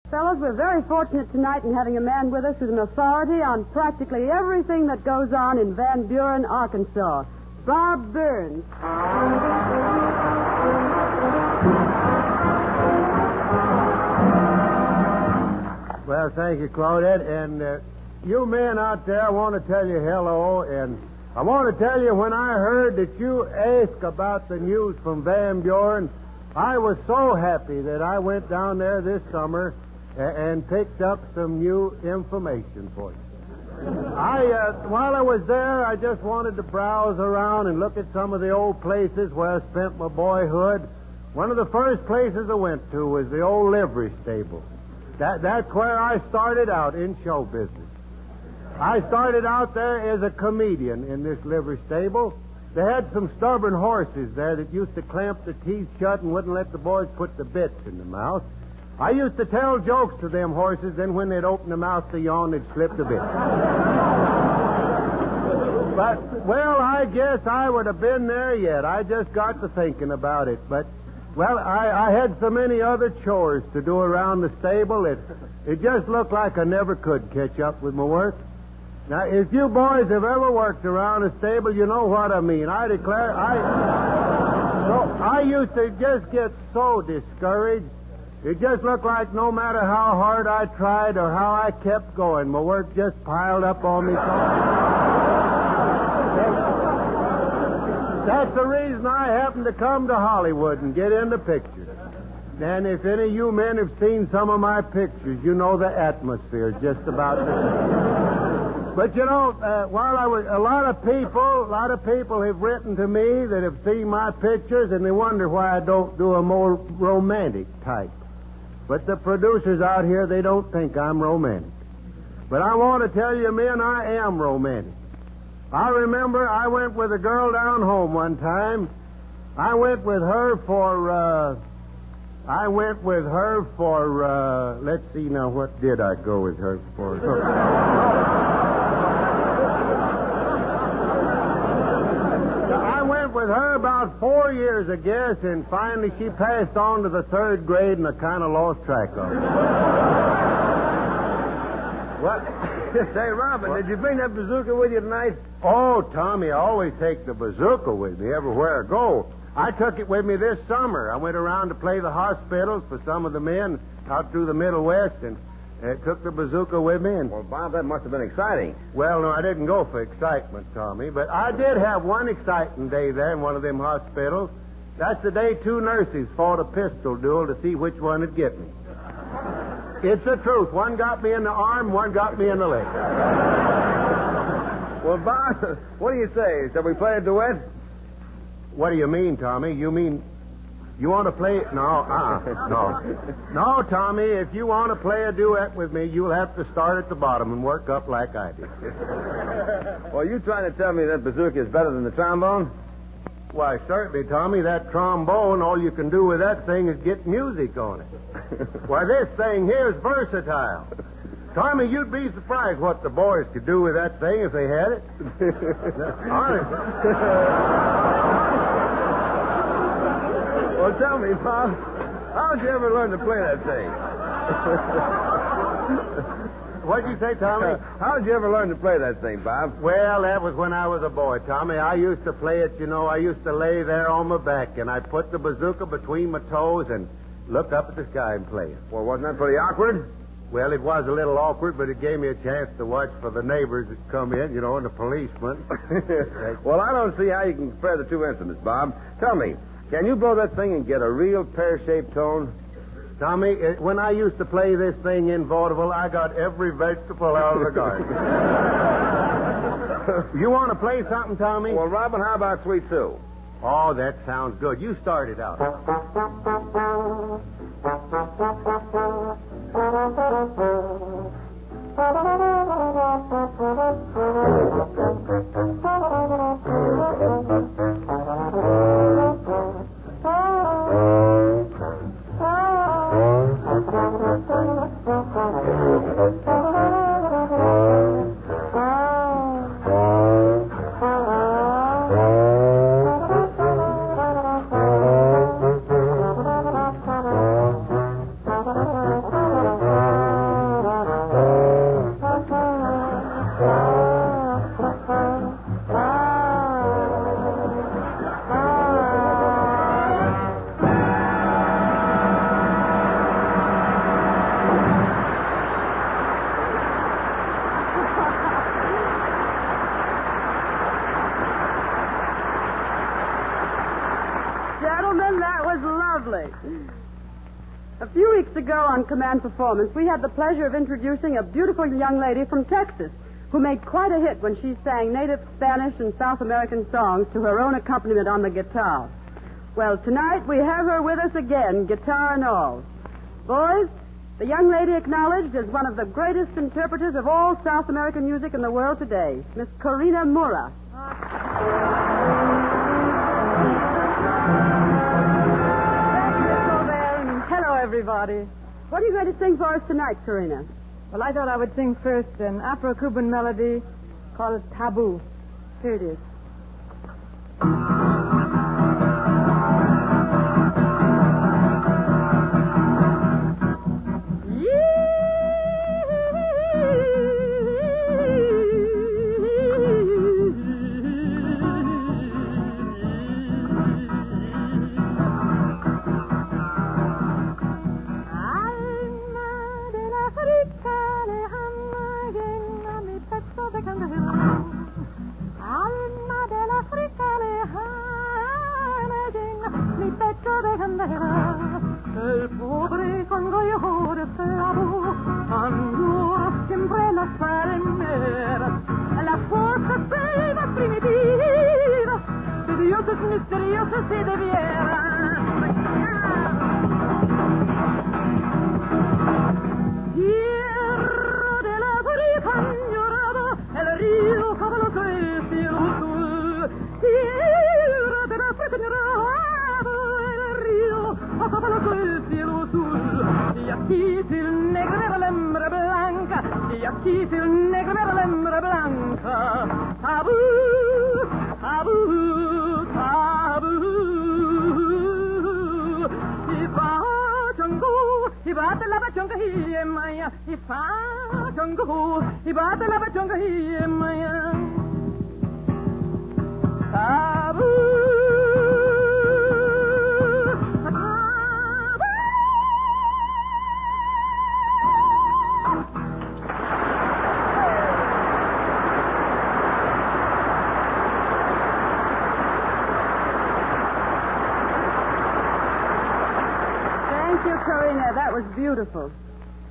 Fellas, we're very fortunate tonight in having a man with us who's an authority on practically everything that goes on in Van Buren, Arkansas. Bob Burns. Well, thank you, Claudette. And you men out there, I want to tell you hello. And I want to tell you, when I heard that you asked about the news from Van Buren, I was so happy that I went down there this summer and picked up some new information for you. While I was there, I just wanted to browse around and look at some of the old places where I spent my boyhood. One of the first places I went to was the old livery stable. That's where I started out in show business. I started out there as a comedian in this livery stable. They had some stubborn horses there that used to clamp the teeth shut and wouldn't let the boys put the bits in the mouth. I used to tell jokes to them horses, then when they'd open their mouth to yawn, they'd slip the bit. But, well, I guess I would have been there yet. I just got to thinking about it. But, well, I had so many other chores to do around the stable, it just looked like I never could catch up with my work. Now, if you boys have ever worked around a stable, you know what I mean. I declare, I used to just get so discouraged. It just looked like no matter how hard I tried or how I kept going, my work just piled up on me. That's the reason I happened to come to Hollywood and get into pictures. And if any of you men have seen some of my pictures, you know the atmosphere is just about the same. But you know, while I was, a lot of people have written to me that have seen my pictures, and they wonder why I don't do a more romantic type. But the producers out here, they don't think I'm romantic. But I want to tell you, men, I am romantic. I remember I went with a girl down home one time. I went with her for, let's see now, what did I go with her for? I went with her about 4 years, I guess, and finally she passed on to the 3rd grade, and I kind of lost track of her. What? Say, Robin, did you bring that bazooka with you tonight? Oh, Tommy, I always take the bazooka with me everywhere I go. I took it with me this summer. I went around to play the hospitals for some of the men out through the Middle West, and took the bazooka with me. And well, Bob, that must have been exciting. Well, no, I didn't go for excitement, Tommy, but I did have one exciting day there in one of them hospitals. That's the day 2 nurses fought a pistol duel to see which one would get me. It's the truth. One got me in the arm, one got me in the leg. Well, Bob, what do you say? Shall we play a duet? What do you mean, Tommy? You mean you want to play? No, no. No, Tommy, if you want to play a duet with me, you'll have to start at the bottom and work up like I did. Well, you trying to tell me that bazooka is better than the trombone? Why, certainly, Tommy. That trombone, all you can do with that thing is get music on it. Why, this thing here is versatile. Tommy, you'd be surprised what the boys could do with that thing if they had it. Honest. Well, tell me, Bob, how'd you ever learn to play that thing? What'd you say, Tommy? How'd you ever learn to play that thing, Bob? Well, that was when I was a boy, Tommy. I used to play it, you know. I used to lay there on my back, and I'd put the bazooka between my toes and look up at the sky and play it. Well, wasn't that pretty awkward? Well, it was a little awkward, but it gave me a chance to watch for the neighbors that come in, you know, and the policemen. Well, I don't see how you can compare the two instruments, Bob. Tell me, can you blow that thing and get a real pear-shaped tone? Tommy, when I used to play this thing in vaudeville, I got every vegetable out of the garden. You want to play something, Tommy? Well, Robin, how about Sweet Sue? Oh, that sounds good. You start it out. ago on Command Performance, we had the pleasure of introducing a beautiful young lady from Texas who made quite a hit when she sang native Spanish and South American songs to her own accompaniment on the guitar. Well, tonight we have her with us again, guitar and all. Boys, the young lady acknowledged as one of the greatest interpreters of all South American music in the world today, Miss Corinna Mura. Hello, everybody. What are you going to sing for us tonight, Corinna? Well, I thought I would sing first an Afro-Cuban melody called Taboo. Here it is. El pobre congoiador esclavo añora siempre las palmeras, las fuerzas selvas primitivas de dioses misteriosos y de vieras. Tierra de la África añorada, el río caballoso es cielo azul. Tierra de la África añorada, el río caballoso es cielo azul. Y aquí si el negro era la hembra blanca, y aquí si el negro era la hembra blanca. Tabú, tabú, tabú. Y va Django, y bate la bachonga y maya, y fa Django, y bate la bachonga y maya. Tabú. Thank you, Corinna. That was beautiful.